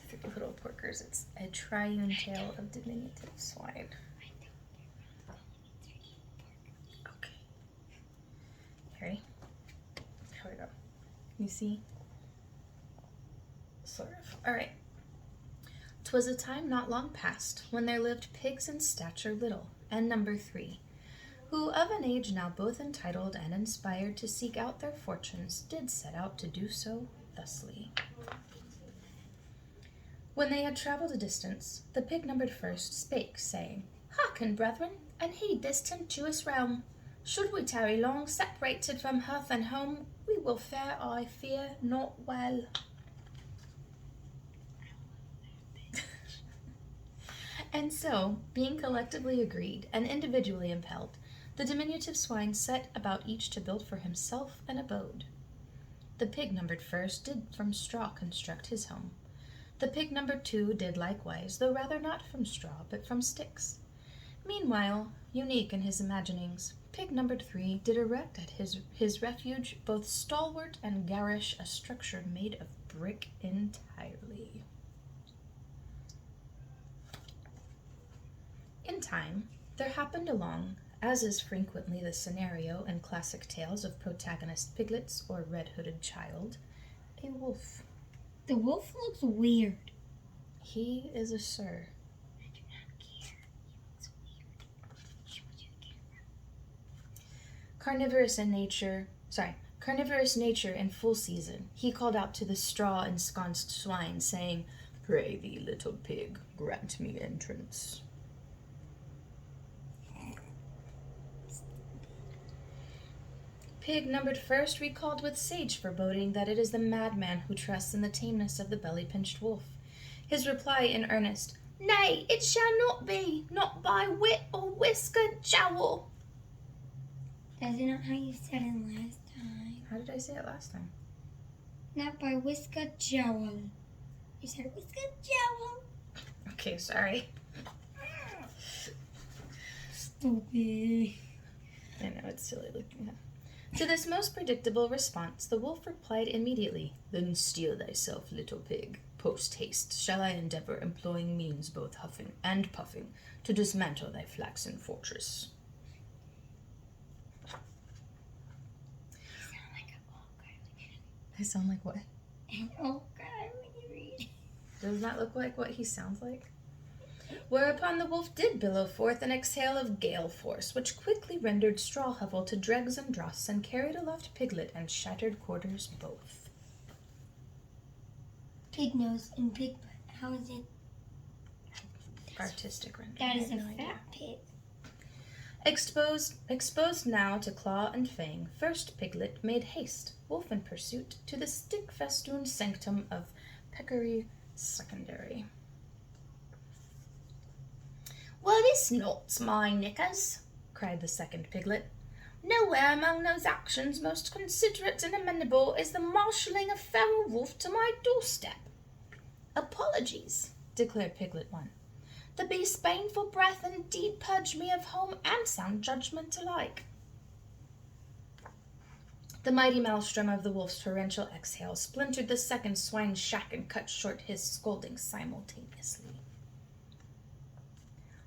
three little porkers. It's a triune tale of diminutive swine. Okay. Harry, here we go. You see? Sort of. Alright. 'Twas a time not long past, when there lived pigs in stature little, and number 3, who of an age now both entitled and inspired to seek out their fortunes, did set out to do so thusly. When they had travelled a distance, the pig numbered first spake, saying, Hearken, brethren, and heed this tempestuous realm. Should we tarry long, separated from hearth and home, we will fare, I fear, not well. And so, being collectively agreed and individually impelled, the diminutive swine set about each to build for himself an abode. The pig numbered first did from straw construct his home. The pig numbered 2 did likewise, though rather not from straw, but from sticks. Meanwhile, unique in his imaginings, pig numbered 3 did erect at his refuge both stalwart and garish a structure made of brick entirely. In time, there happened along, as is frequently the scenario in classic tales of protagonist piglets or red-hooded child, a wolf. The wolf looks weird. He is a sir. I do not care. He looks weird. Show it to the camera. Carnivorous nature in full season, he called out to the straw-ensconced swine, saying, Pray thee, little pig, grant me entrance. Pig numbered first recalled with sage foreboding that it is the madman who trusts in the tameness of the belly-pinched wolf. His reply in earnest, Nay, it shall not be, not by wit or whisker jowl. That's not how you said it last time. How did I say it last time? Not by whisker jowl. You said whisker jowl. Okay, sorry. Stupid. I know, it's silly looking at. To this most predictable response, the wolf replied immediately, Then steel thyself, little pig. Post haste shall I endeavour, employing means both huffing and puffing, to dismantle thy flaxen fortress. You sound like an old guy when you I sound like what? An old guy when you read. Does that look like what he sounds like? Whereupon the wolf did billow forth an exhale of gale force, which quickly rendered straw hovel to dregs and dross, and carried aloft piglet and shattered quarters both. Pig nose and pig butt. How is it? Artistic rendering. That is I a have no idea. fat pig. Exposed now to claw and fang, first piglet made haste, wolf in pursuit, to the stick-festooned sanctum of peccary secondary. Well, this knots my knickers, cried the second piglet. Nowhere among those actions most considerate and amenable is the marshalling a feral wolf to my doorstep. Apologies, declared Piglet 1. The beast's baneful breath indeed purged me of home and sound judgment alike. The mighty maelstrom of the wolf's torrential exhale splintered the second swine's shack and cut short his scolding simultaneously.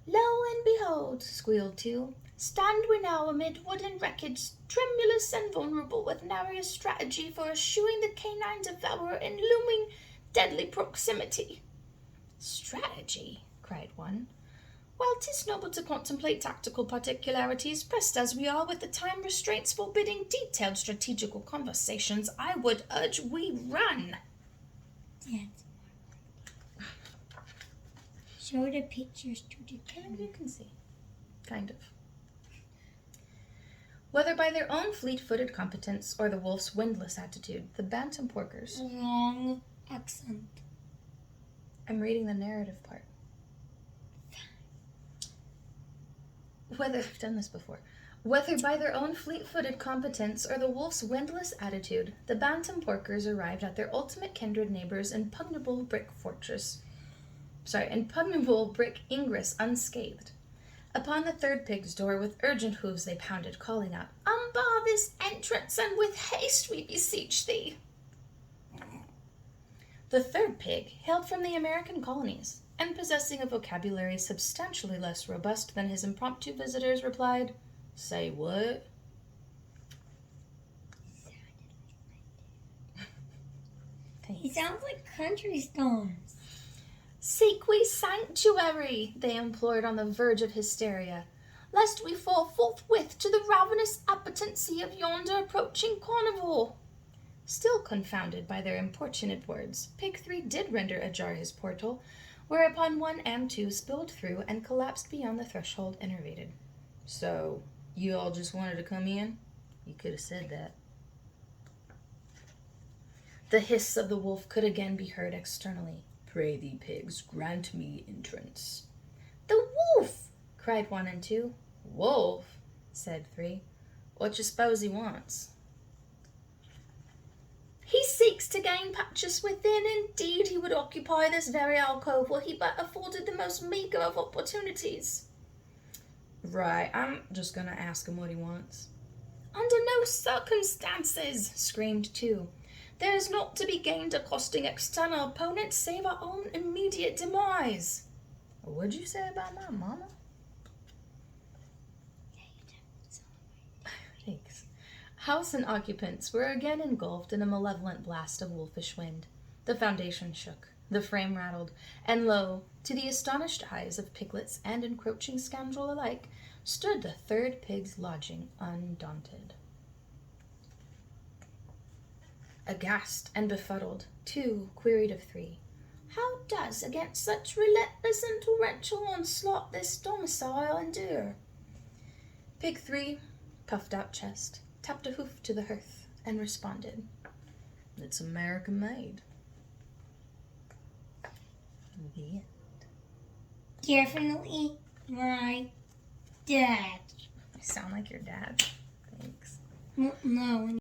Lo and behold, squealed 2, stand we now amid wooden wreckage, tremulous and vulnerable, with nary a strategy for eschewing the canine devourer in looming deadly proximity. Strategy, cried one. Well, 'tis noble to contemplate tactical particularities, pressed as we are with the time restraints forbidding detailed strategical conversations. I would urge we run. That's show the pictures to the camera. You can see. Kind of. Whether by their own fleet-footed competence or the wolf's windless attitude, the bantam porkers... Long accent. I'm reading the narrative part. Whether... I've done this before. Whether by their own fleet-footed competence or the wolf's windless attitude, the bantam porkers arrived at their ultimate kindred neighbor's impregnable brick ingress unscathed. Upon the third pig's door, with urgent hooves they pounded, calling out, Unbar this entrance, and with haste we beseech thee. The third pig hailed from the American colonies, and possessing a vocabulary substantially less robust than his impromptu visitors, replied, "Say what?" He sounds like country stones. "Seek we sanctuary," they implored on the verge of hysteria, "lest we fall forthwith to the ravenous appetency of yonder approaching carnivore." Still confounded by their importunate words, Pig 3 did render ajar his portal, whereupon 1 and 2 spilled through and collapsed beyond the threshold enervated. "So, you all just wanted to come in? You could have said that." The hiss of the wolf could again be heard externally. "Pray thee, pigs, grant me entrance." "The wolf!" cried 1 and 2. "Wolf?" said 3. "What you suppose he wants?" "He seeks to gain purchase within. Indeed, he would occupy this very alcove were he but afforded the most meager of opportunities." "Right, I'm just gonna ask him what he wants." "Under no circumstances," screamed 2. "There is naught to be gained accosting external opponents save our own immediate demise." "What'd you say about my mama?" Thanks. House and occupants were again engulfed in a malevolent blast of wolfish wind. The foundation shook, the frame rattled, and lo, to the astonished eyes of piglets and encroaching scoundrel alike, stood the third pig's lodging undaunted. Aghast and befuddled, 2 queried of 3, "How does against such relentless and torrential onslaught this domicile endure?" Pig 3, puffed out chest, tapped a hoof to the hearth, and responded, "It's American made." The end. Definitely my dad. I sound like your dad. Thanks. No,